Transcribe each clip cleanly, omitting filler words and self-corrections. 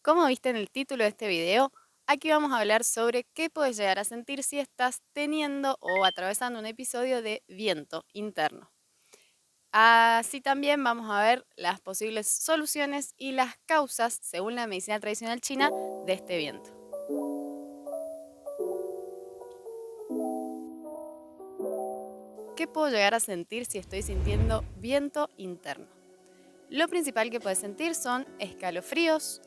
Como viste en el título de este video, aquí vamos a hablar sobre qué puedes llegar a sentir si estás teniendo o atravesando un episodio de viento interno. Así también vamos a ver las posibles soluciones y las causas, según la medicina tradicional china, de este viento. ¿Qué puedo llegar a sentir si estoy sintiendo viento interno? Lo principal que puedes sentir son escalofríos,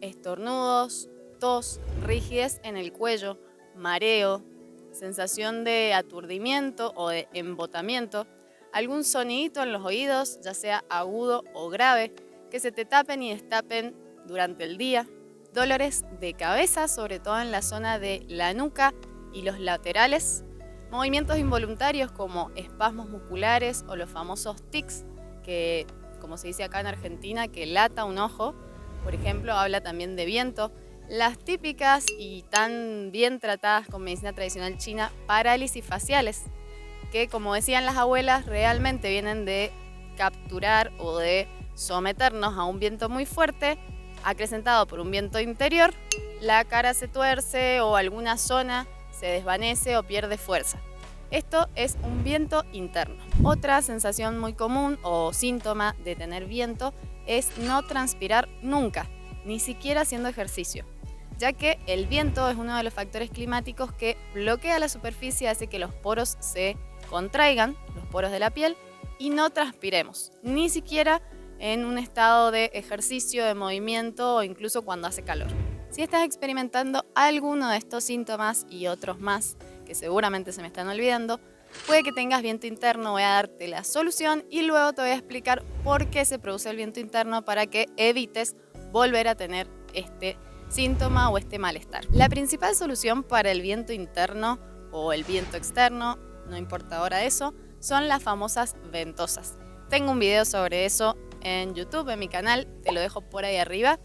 estornudos, tos, rigidez en el cuello, mareo, sensación de aturdimiento o de embotamiento, algún sonidito en los oídos, ya sea agudo o grave, que se te tapen y destapen durante el día, dolores de cabeza, sobre todo en la zona de la nuca y los laterales, movimientos involuntarios como espasmos musculares o los famosos tics, que como se dice acá en Argentina, que lata un ojo. Por ejemplo, habla también de viento. Las típicas y tan bien tratadas con medicina tradicional china, parálisis faciales, que como decían las abuelas, realmente vienen de capturar o de someternos a un viento muy fuerte, acrecentado por un viento interior, la cara se tuerce o alguna zona se desvanece o pierde fuerza. Esto es un viento interno. Otra sensación muy común o síntoma de tener viento es no transpirar nunca, ni siquiera haciendo ejercicio, ya que el viento es uno de los factores climáticos que bloquea la superficie, hace que los poros se contraigan, los poros de la piel, y no transpiremos, ni siquiera en un estado de ejercicio, de movimiento o incluso cuando hace calor. Si estás experimentando alguno de estos síntomas y otros más que seguramente se me están olvidando, puede que tengas viento interno. Voy a darte la solución y luego te voy a explicar por qué se produce el viento interno para que evites volver a tener este síntoma o este malestar. La principal solución para el viento interno o el viento externo, no importa ahora eso, son las famosas ventosas. Tengo un video sobre eso en YouTube, en mi canal, te lo dejo por ahí arriba.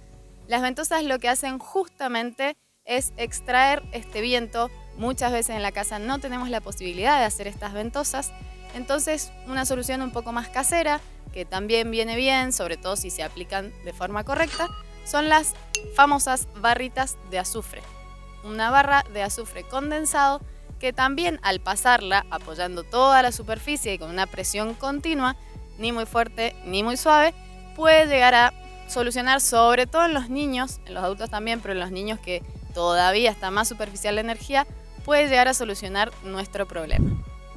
Las ventosas lo que hacen justamente es extraer este viento. Muchas veces en la casa no tenemos la posibilidad de hacer estas ventosas, entonces una solución un poco más casera, que también viene bien, sobre todo si se aplican de forma correcta, son las famosas barritas de azufre. Una barra de azufre condensado que también al pasarla apoyando toda la superficie y con una presión continua, ni muy fuerte ni muy suave, puede llegar a solucionar, sobre todo en los niños, en los adultos también, pero en los niños que todavía está más superficial la energía, puede llegar a solucionar nuestro problema.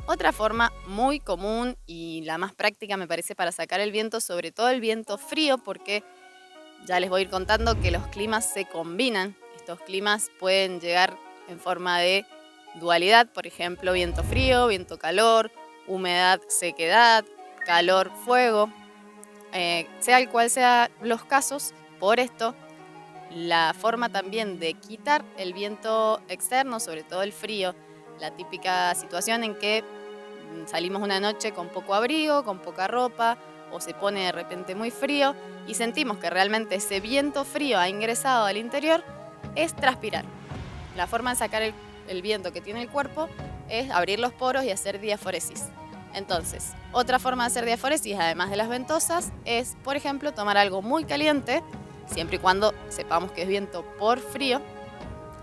Otra forma muy común y la más práctica me parece para sacar el viento, sobre todo el viento frío, porque ya les voy a ir contando que los climas se combinan. Estos climas pueden llegar en forma de dualidad, por ejemplo, viento frío, viento calor, humedad, sequedad, calor, fuego. Sea el cual sea los casos, por esto la forma también de quitar el viento externo, sobre todo el frío, la típica situación en que salimos una noche con poco abrigo, con poca ropa, o se pone de repente muy frío y sentimos que realmente ese viento frío ha ingresado al interior, es transpirar. La forma de sacar el viento que tiene el cuerpo es abrir los poros y hacer diaforesis. Entonces, otra forma de hacer diaforesis, además de las ventosas, es, por ejemplo, tomar algo muy caliente, siempre y cuando sepamos que es viento por frío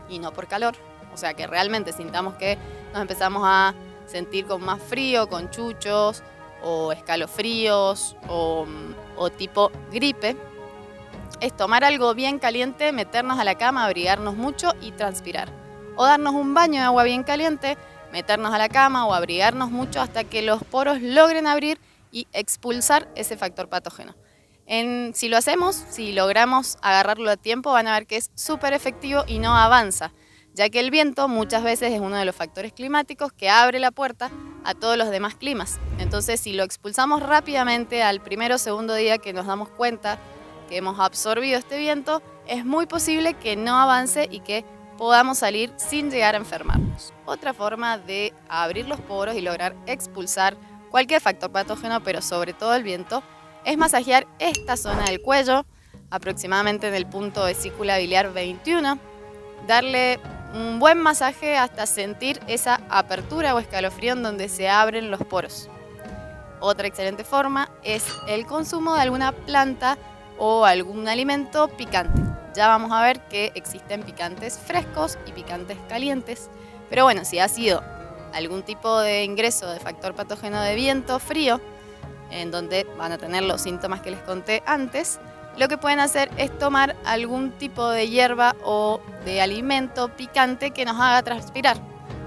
y no por calor. O sea, que realmente sintamos que nos empezamos a sentir con más frío, con chuchos o escalofríos o tipo gripe. Es tomar algo bien caliente, meternos a la cama, abrigarnos mucho y transpirar. O darnos un baño de agua bien caliente, meternos a la cama o abrigarnos mucho hasta que los poros logren abrir y expulsar ese factor patógeno. Si lo hacemos, si logramos agarrarlo a tiempo, van a ver que es súper efectivo y no avanza, ya que el viento muchas veces es uno de los factores climáticos que abre la puerta a todos los demás climas. Entonces, si lo expulsamos rápidamente al primero o segundo día que nos damos cuenta que hemos absorbido este viento, es muy posible que no avance y que podamos salir sin llegar a enfermarnos. Otra forma de abrir los poros y lograr expulsar cualquier factor patógeno, pero sobre todo el viento, es masajear esta zona del cuello, aproximadamente en el punto vesícula biliar 21, darle un buen masaje hasta sentir esa apertura o escalofrío en donde se abren los poros. Otra excelente forma es el consumo de alguna planta o algún alimento picante. ya vamos a ver que existen picantes frescos y picantes calientes. Pero bueno, si ha sido algún tipo de ingreso de factor patógeno de viento frío, en donde van a tener los síntomas que les conté antes, lo que pueden hacer es tomar algún tipo de hierba o de alimento picante que nos haga transpirar.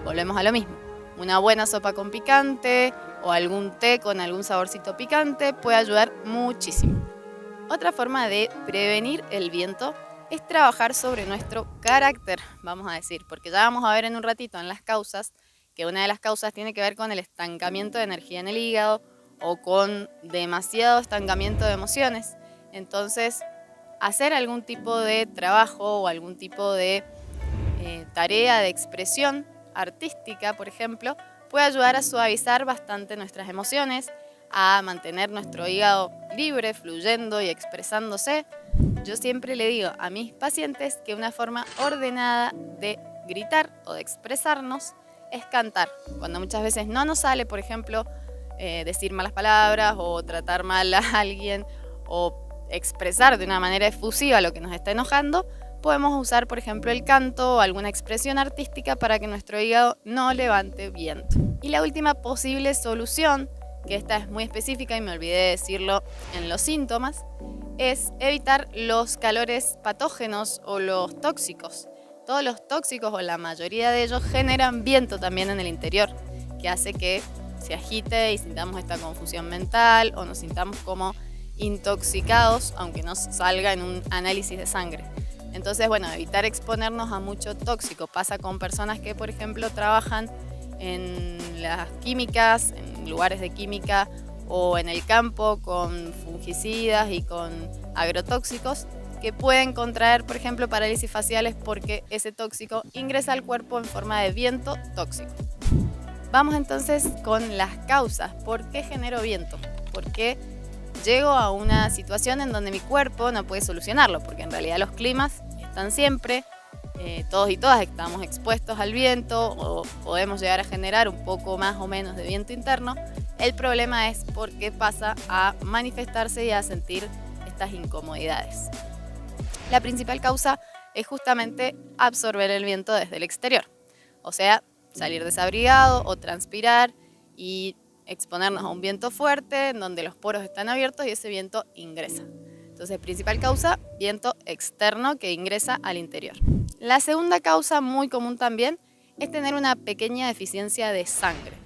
Volvemos a lo mismo. Una buena sopa con picante o algún té con algún saborcito picante puede ayudar muchísimo. Otra forma de prevenir el viento es trabajar sobre nuestro carácter, vamos a decir, porque ya vamos a ver en un ratito en las causas que una de las causas tiene que ver con el estancamiento de energía en el hígado o con demasiado estancamiento de emociones. Entonces, hacer algún tipo de trabajo o algún tipo de tarea de expresión artística, por ejemplo, puede ayudar a suavizar bastante nuestras emociones, a mantener nuestro hígado libre, fluyendo y expresándose. Yo siempre le digo a mis pacientes que una forma ordenada de gritar o de expresarnos es cantar. Cuando muchas veces no nos sale, por ejemplo, decir malas palabras o tratar mal a alguien o expresar de una manera efusiva lo que nos está enojando, podemos usar, por ejemplo, el canto o alguna expresión artística para que nuestro hígado no levante viento. Y la última posible solución, que esta es muy específica y me olvidé de decirlo en los síntomas, es evitar los calores patógenos o los tóxicos. Todos los tóxicos o la mayoría de ellos generan viento también en el interior, que hace que se agite y sintamos esta confusión mental o nos sintamos como intoxicados, aunque no salga en un análisis de sangre. Entonces, bueno, evitar exponernos a mucho tóxico. Pasa con personas que, por ejemplo, trabajan en las químicas, en lugares de química o en el campo con fungicidas y con agrotóxicos que pueden contraer, por ejemplo, parálisis faciales porque ese tóxico ingresa al cuerpo en forma de viento tóxico. Vamos entonces con las causas. ¿Por qué genero viento? ¿Por qué llego a una situación en donde mi cuerpo no puede solucionarlo? Porque en realidad los climas están siempre, todos y todas estamos expuestos al viento o podemos llegar a generar un poco más o menos de viento interno. El problema es por qué pasa a manifestarse y a sentir estas incomodidades. La principal causa es justamente absorber el viento desde el exterior, o sea, salir desabrigado o transpirar y exponernos a un viento fuerte en donde los poros están abiertos y ese viento ingresa. Entonces, principal causa, viento externo que ingresa al interior. La segunda causa, muy común también, es tener una pequeña deficiencia de sangre.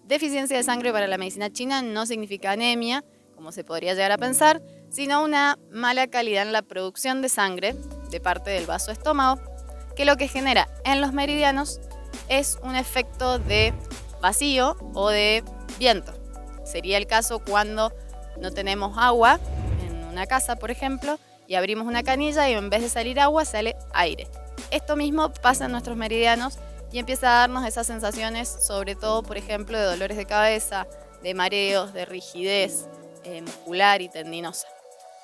Deficiencia de sangre para la medicina china no significa anemia, como se podría llegar a pensar, sino una mala calidad en la producción de sangre de parte del vaso estómago, que lo que genera en los meridianos es un efecto de vacío o de viento. Sería el caso cuando no tenemos agua en una casa, por ejemplo, y abrimos una canilla y en vez de salir agua sale aire. Esto mismo pasa en nuestros meridianos y empieza a darnos esas sensaciones, sobre todo, por ejemplo, de dolores de cabeza, de mareos, de rigidez muscular y tendinosa.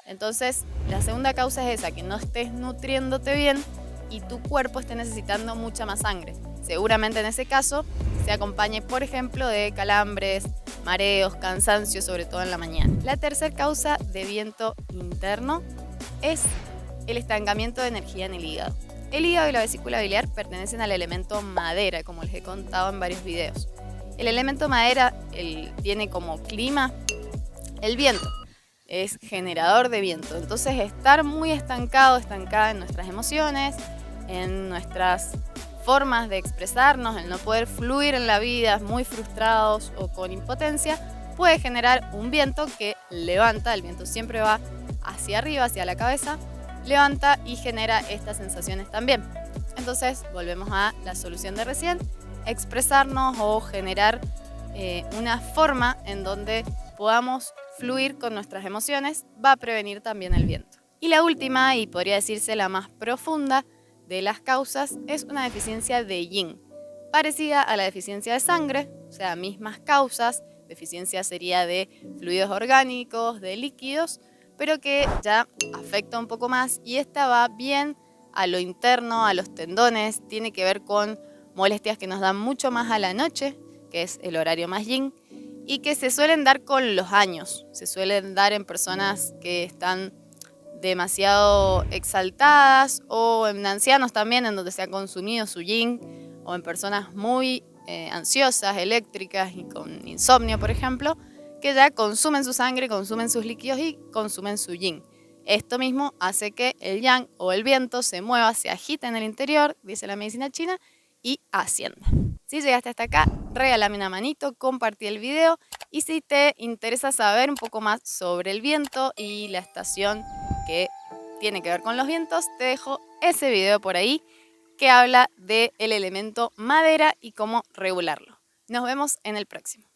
Entonces, la segunda causa es esa, que no estés nutriéndote bien y tu cuerpo esté necesitando mucha más sangre. Seguramente en ese caso se acompañe, por ejemplo, de calambres, mareos, cansancio, sobre todo en la mañana. La tercera causa de viento interno es el estancamiento de energía en el hígado. El hígado y la vesícula biliar pertenecen al elemento madera, como les he contado en varios videos. El elemento madera tiene como clima el viento, es generador de viento. Entonces, estar muy estancada en nuestras emociones, en nuestras formas de expresarnos, el no poder fluir en la vida, muy frustrados o con impotencia, puede generar un viento que levanta. El viento siempre va hacia arriba, hacia la cabeza, levanta y genera estas sensaciones también. Entonces, volvemos a la solución de recién, expresarnos o generar una forma en donde podamos fluir con nuestras emociones, va a prevenir también el viento. Y la última, y podría decirse la más profunda de las causas, es una deficiencia de yin, parecida a la deficiencia de sangre, o sea, mismas causas. Deficiencia sería de fluidos orgánicos, de líquidos, pero que ya afecta un poco más y esta va bien a lo interno, a los tendones, tiene que ver con molestias que nos dan mucho más a la noche, que es el horario más yin, y que se suelen dar con los años, se suelen dar en personas que están demasiado exaltadas, o en ancianos también, en donde se ha consumido su yin, o en personas muy ansiosas, eléctricas y con insomnio, por ejemplo, que ya consumen su sangre, consumen sus líquidos y consumen su yin. Esto mismo hace que el yang o el viento se mueva, se agite en el interior, dice la medicina china, y ascienda. Si llegaste hasta acá, regálame una manito, compartí el video, y si te interesa saber un poco más sobre el viento y la estación que tiene que ver con los vientos, te dejo ese video por ahí que habla del elemento madera y cómo regularlo. Nos vemos en el próximo.